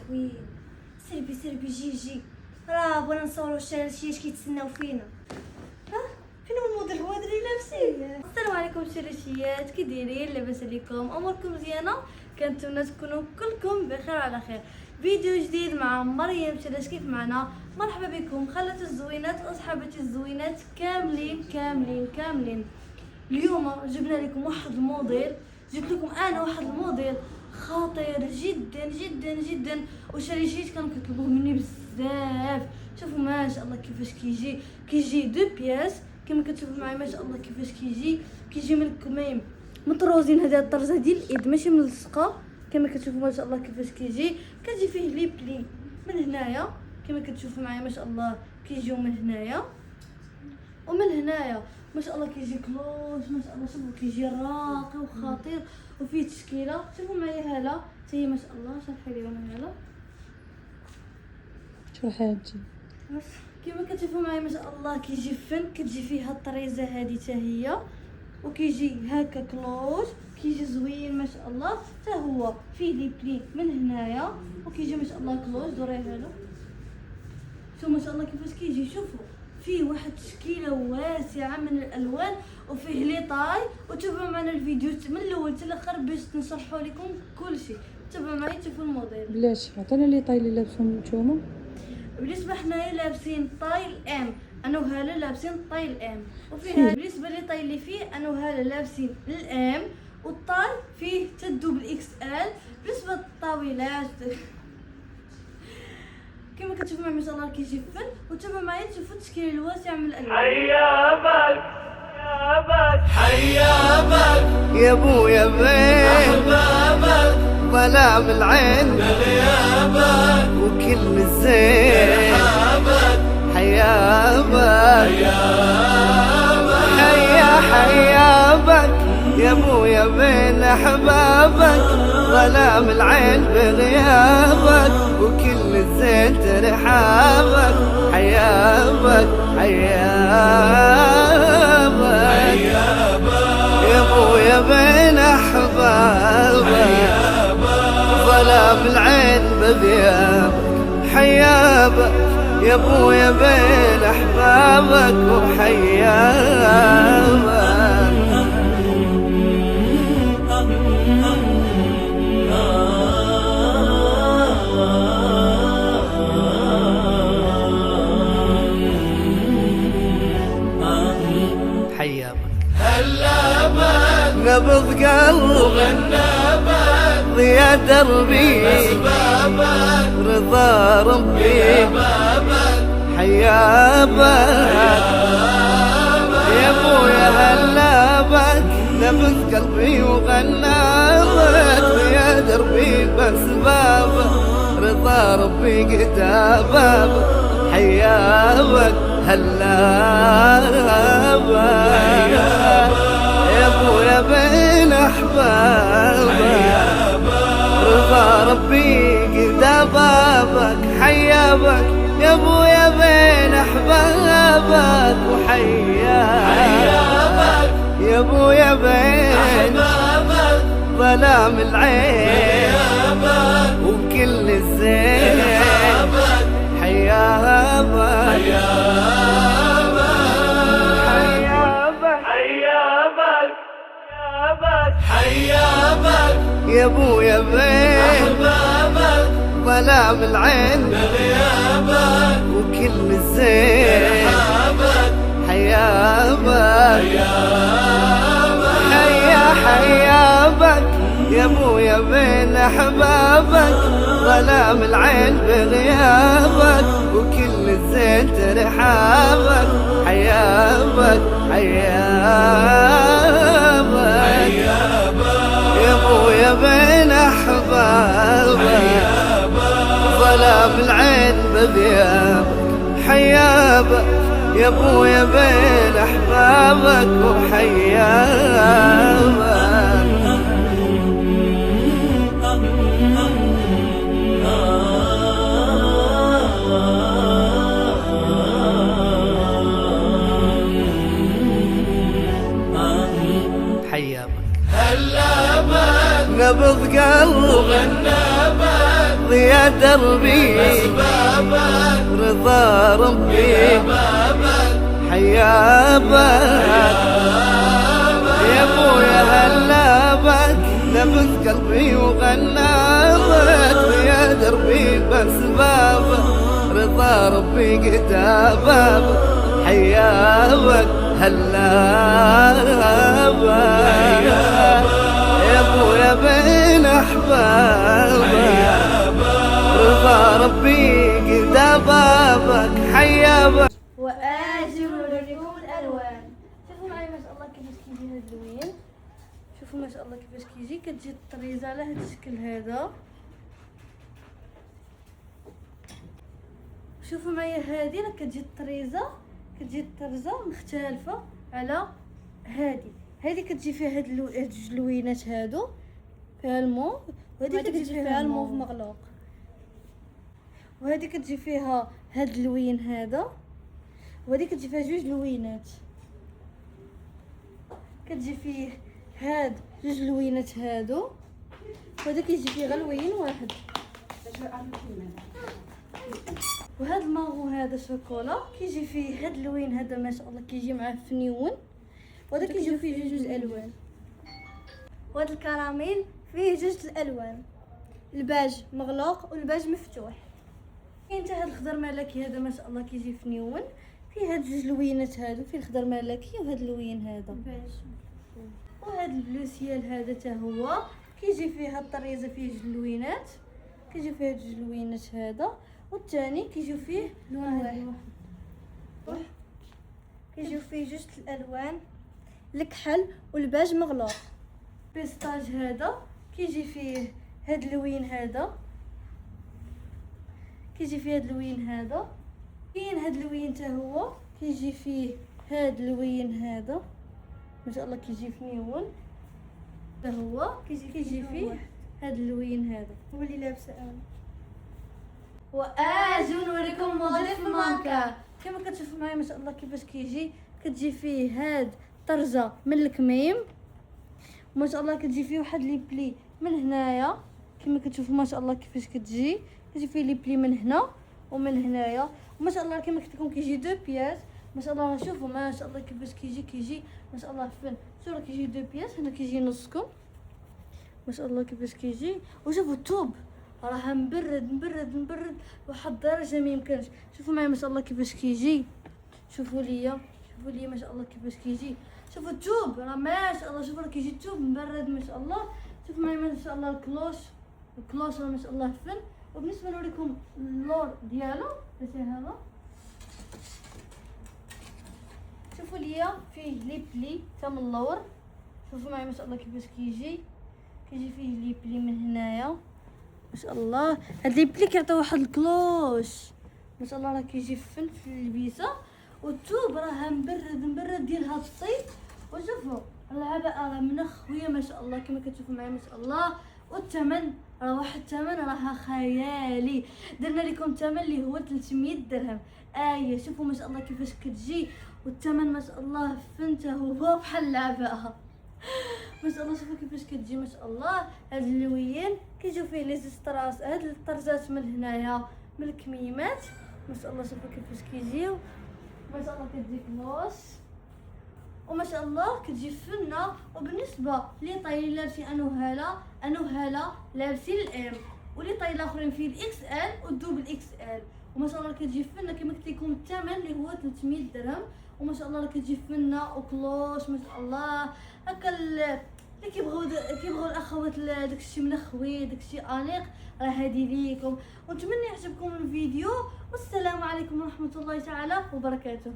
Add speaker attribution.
Speaker 1: خوين. سربي سربي جي راه بغينا نصوروا الشراشيش كيتسناو فينا. ها فين هو الموديل هو اللي لابسين. السلام عليكم شراشيات، كي دايرين؟ لاباس عليكم؟ اموركم مزيانه؟ كنتمنى تكونوا كلكم بخير وعلى خير. فيديو جديد مع مريم شراش كيف معنا. مرحبا بكم خالاتي الزوينات وصحاباتي الزوينات كاملين كاملين كاملين. اليوم جبنا لكم واحد الموديل، جبت لكم انا واحد الموديل خطير جدا جدا جدا، وشريشيت كانوا كيطلبوه مني بزاف. شوفوا ما شاء الله كيفاش كيجي دو بياس كما كتشوفوا معايا، ما شاء الله كيفاش كيجي من الكميم مطروزين. هذه الطرزه ديال الايد ماشي ملصقه كما كتشوفوا ما شاء الله كيفاش كتجي فيه لي بلي من هنايا كما كتشوفوا معايا ما شاء الله كيجيو من هنايا ومن هنايا ما شاء الله كيجي كلوش ما شاء الله. شوفوا كيجي راقي وخطير وفيه تشكيله. شوفوا معايا هاله حتى هي ما شاء الله. شرحي لي هاله،
Speaker 2: شرحي هادشي
Speaker 1: كما كتشوفوا معايا ما شاء الله كيجي فن. كتجي فيها الطريزه هذه حتى هي، وكيجي هكا كلوش كيجي زوين ما شاء الله. حتى هو فيه لي بلي من هنايا وكيجي ما شاء الله كلوش. دوريها له، شوفوا ما شاء الله كيفاش كيجي. شوفوا فيه واحد التشكيله واسعه من الالوان وفيه لي طاي. وتابعوا معنا الفيديو من الاول حتى الاخر باش نشرحوا لكم كل شيء. تابعوا معايا تشوفوا الموديل.
Speaker 2: بلاش عطينا لي طاي اللي لابسهم نتوما.
Speaker 1: بالنسبه حنايا لابسين طاي الام، انا وهاله لابسين طاي الام. وفيه بالنسبه لي طاي اللي فيه انا وهاله لابسين الام، والطاي فيه تدو بالاكس ال. بالنسبه للطاولات كما كتشوفوا معايا ما شاء الله كيجي فن. وتابعوا معايا تشوفوا التشكيل الواسع من الالوان.
Speaker 3: حيابك حيابك يا ابويا بين احبابك، ظلام العين بغيابك وكل الزين رحابك. حيابك حيابك يا ابويا بين احبابك، ظلام العين بغيابك وكل الزين ترحابك. حيابك يا ابويا بين احبابك، ظلام العين بغيابك. حيابك يا ابويا بين احبابك وحيابك. نبض قلب النبات ضيا دربي أسبابك، رضا ربي حيابك يا ابويا هلابك. نبض قلبي وغنابك ضيا دربي باسبابك، رضا ربي قدابك. حيابك هلابك يا ابويا بين احبابك، رضا ربي قدا بابك. حيابك يا ابويا بين احبابك وحيابك يا ابويا بين احبابك، ظلام العين وكل الزين حيابك حيابك يا ابويا بين احبابك، ظلام العين بغيابك وكل الزين رحابك. حيابك حيابك يا ابويا بين احبابك، ظلام العين بغيابك وكل الزين ترحابك. حيابك يا ابويا بين احبابك، ظلام العين بغيابك. حيابك يا ابويا بين احبابك وحيابك. حيابك هلا بك نبض قلبي ضيا دربي اسبابك رضا ربي حيابك يا ابويا هلا بك نبض قلبي وغنابك ضيا دربي باسبابك رضا ربي قدابك حيابك هلا بك يا ابويا بين احبابك رضا ربي قدابك حيابك.
Speaker 1: وآجر لكم الألوان. شوفوا معي ما شاء الله كيفاش كيجي هاد اللوين. شوفوا ما شاء الله كيفاش كيجي. كتجي الطريزة على هاد الشكل هذا. شوفوا معايا هادي راه كتجي الطريزة، كتجي الطرزة مختلفة على هادي كتجي فيها هاد جوج لوينات هادو فيها الموف، وهادي كتجي فيها الموف مغلوق، وهادي كتجي فيها هاد اللوين هذا، وهادي كتجي فيها جوج لوينات، كتجي فيه هاد جوج لوينات هادو، وهذا كيجي فيه غير لوين واحد. وهاد الماغو هذا شوكولا كيجي فيه هاد اللوين هذا ما شاء الله كيجي معاه فنيون، وهذا كيجي فيه جوج الالوان. وهاد الكراميل فيه جوج الالوان، الباج مغلوق والباج مفتوح. كاين حتى هاد الخضر ملكي هذا ما شاء الله كيجي فنيون، فيه هاد جوج لوينات هادو، فيه الخضر ملكي وهاد اللوين هذا الباج. وهاد البلوسيال هذا حتى هو كيجي فيه الطريزه فيه جوج لوينات، كيجي فيه جوج لوينات هذا، والثاني كيجيو فيه لون واحد، كيجيو فيه جوج الالوان الكحل والباج مغلوق. بيستاج هذا كيجي فيه هاد اللوين هذا، كيجي فيه هاد اللوين هذا. كاين هاد اللوين حتى هو كيجي فيه هاد اللوين هذا ما شاء الله كيجي فنيون، حتى هو كيجي فيه هاد اللوين هذا هو اللي لابسه انا. واجي نوريكم موديل في المانكا. كما كتشوفوا معايا ما شاء الله كيفاش كيجي، كتجي فيه هاد طرزه من الكميم، وما شاء الله كتجي فيه واحد لي بلي من هنايا كما كتشوفوا ما شاء الله كيفاش كتجي فيه لي بلي من هنا ومن هنايا، وما شاء الله كما قلت لكم كيجي دو بياس. ما شاء الله شوفوا ما شاء الله كيفاش كيجي ما شاء الله فن. شوفوا كيجي دو بياس، هنا كيجي نصكم ما شاء الله كيفاش كيجي. وشوفوا الثوب راه مبرد واحد الدرجه ما يمكنش. شوفوا معايا ما شاء الله كيفاش كيجي، شوفوا ليا ما شاء الله كيفاش كيجي. شوفوا الثوب راه ما شاء الله، شوفوا راه كيجي الثوب مبرد ما شاء الله. شوفوا معايا ما شاء الله الكلوش راه ما شاء الله فن. وبالنسبه نوريكم اللور ديالو هذا هذا، شوفوا ليا فيه لي بلي حتى من اللور. شوفوا معايا ما شاء الله كيفاش كيجي فيه لي بلي من هنايا ما شاء الله. هاد لي بلي كيعطيو واحد الكلوش ما شاء الله، راه كيجي فن في اللبسه. والثوب راه مبرد ديال هاد الصيف. وشوفوا العباءه راه منخويه ما شاء الله كما كتشوفوا معايا ما شاء الله. والثمن راه واحد الثمن راه خيالي، درنا لكم الثمن اللي هو 300 درهم. شوفوا ما شاء الله كيفاش كتجي، والثمن ما شاء الله فنته هو بحال العباءه ما شاء الله. شوفوا كيفاش كتجي ما شاء الله. هاد اللويين كيجيو فيه لي زستراس، هاد الطرزات من هنايا من الكميمات ما شاء الله. شوفوا كيفاش كيجيو ما شاء الله. كتجي كلوش وما شاء الله كتجي فنه. وبالنسبه لي طايلين لابسين انو هاله لابسين الام، ولي طايل الاخرين فيه الاكس ال والدوبل اكس ال. وما شاء الله كتجي فنه كما قلت لكم الثمن اللي هو 300 درهم. وما شاء الله كتجي فنه وكلوش ما شاء الله. هكا اللي كيبغوا الاخوات داكشي منخوي داكشي انيق راه هادي ليكم. ونتمنى يعجبكم الفيديو، والسلام عليكم ورحمه الله تعالى وبركاته.